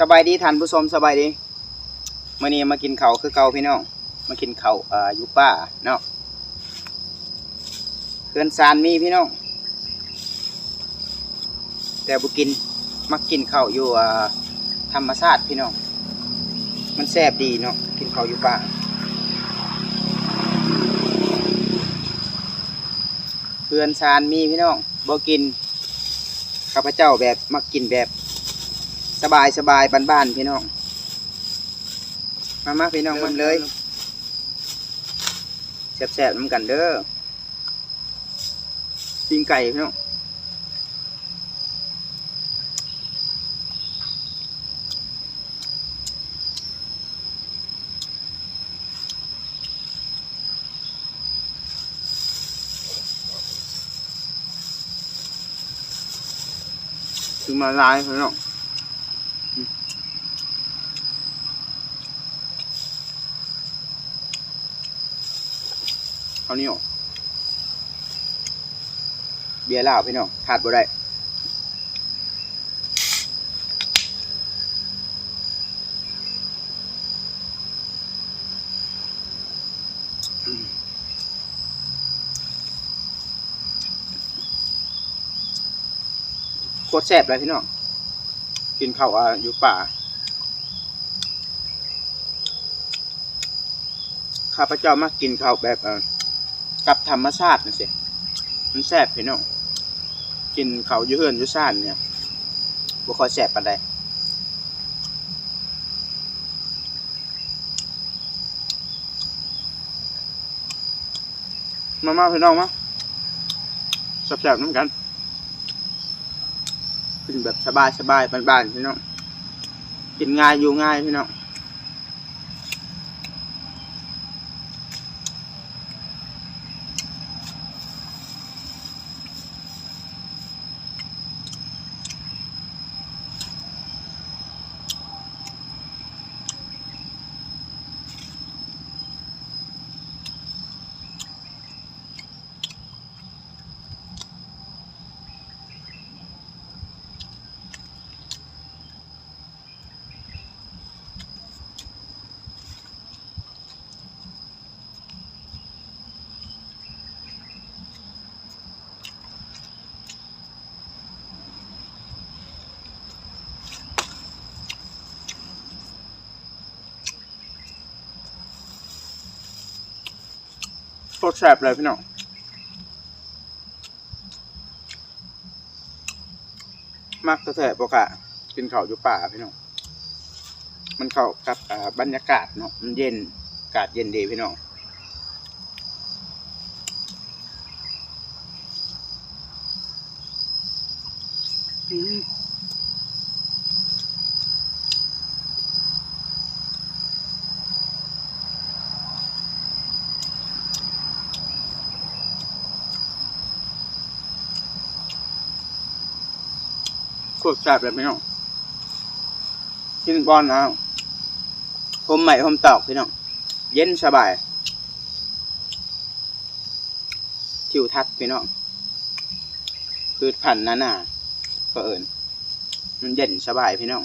สบายดีท่านผู้ชมสบายดีมื้อนี้มากินข้าวคือเก่าพี่น้องมากินข้าวอยู่ป่าเนาะเพื่อนซานมีพี่น้องแต่บ่กินมักกินข้าวอยู่ธรรมชาติพี่น้องมันแซ่บดีเนาะกินข้าวอยู่ป่าเพื่อนซานมีพี่น้องบ่กินข้าพเจ้าแบบมักกินแบบสบายบ้านๆพี่น้องมาพี่น้องมันเลยแซ่บๆน้ำกันเด้อปิ้งไก่พี่น้องถึงมาลายพี่น้องเอานี่ออกเบียร์เหล้าพี่น้องขาดบ่ได้โคตรแซ่บเลยพี่น้องกินข้าวอยู่ป่าข้าพเจ้ามากินข้าวแบบกับธรรมชาตินี่สิมันแซ่บพี่น้องกินข้าวอยู่เฮือนอยู่ซ่านเนี่ยบ่ค่อยแซ่บปานใดมาพี่น้องมาแซ่บๆน้ำกันกินแบบสบายบ้านๆพี่น้องกินง่ายอยู่ง่ายพี่น้องโคตรแซ่บเลยพี่น้องมักแซ่บปกะกินข้าวอยู่ป่าพี่น้องมันเข้ากับบรรยากาศเนาะมันเย็นอากาศเย็นดีพี่น้องโคตรแซ่บเลยพี่น้องกินก้อนนะผมใหม่ผมตอกพี่น้องเย็นสบายทิวทัศน์พี่น้องพืชพันธุ์น่าก็เอิญมันเย็นสบายพี่น้อง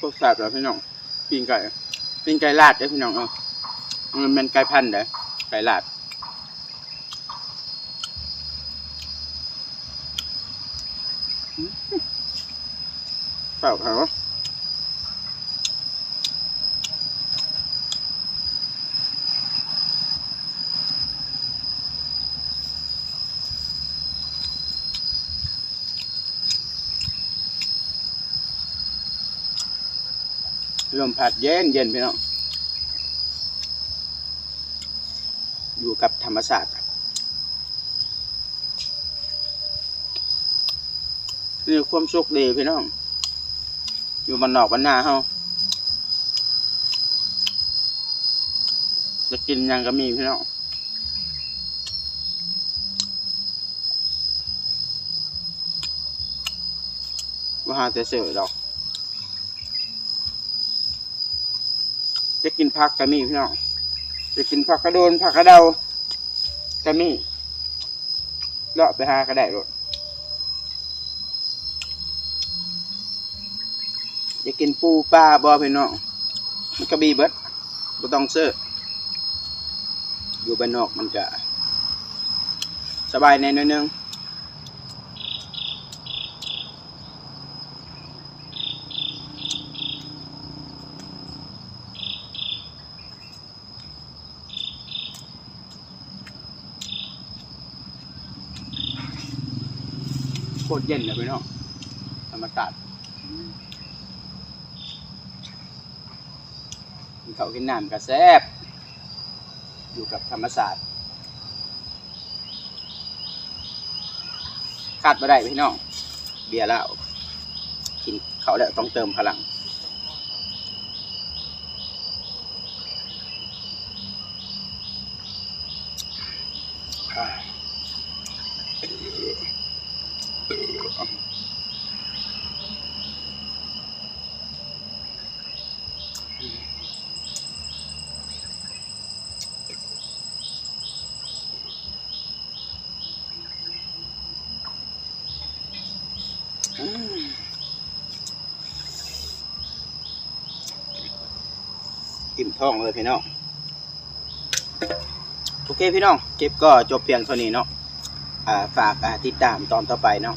โคตรแซ่บเลยพี่น้องปิ้งไก่ลาดเด้อพี่น้องมันเป็นไก่พันธุ์เด้อไก่ลาดแซ่บเหรอ ลมพัดเย็นเย็นพี่น้องอยู่กับธรรมชาตินี่ความสุขดีพี่น้องอยู่บ้านนอกบ้านนาเฮาจะกินยังก็มีพี่น้องว่าหาแต่เสือดอกจะกินผักก็มีพี่น้องจะกินผักกระโดนผักกระเดาก็มีเลาะไปหาก็ได้รถจะกินปูปลาบอพี่น้องมันก็มีเบิดบ่ต้องซื้ออยู่บ้านนอกมันจะสบายในนิดนึงโคตรเย็นเลยพี่น้องธรรมชาติกินข้าวกินน้ำก็แซ่บอยู่กับธรรมชาติขาดไม่ได้พี่น้องเบียร์แล้วกินข้าวแล้วต้องเติมพลังอิ่มท้องเลยพี่น้องโอเคพี่น้องคลิปก็จบเพียงเท่านี้เนาะฝากติดตามตอนต่อไปเนาะ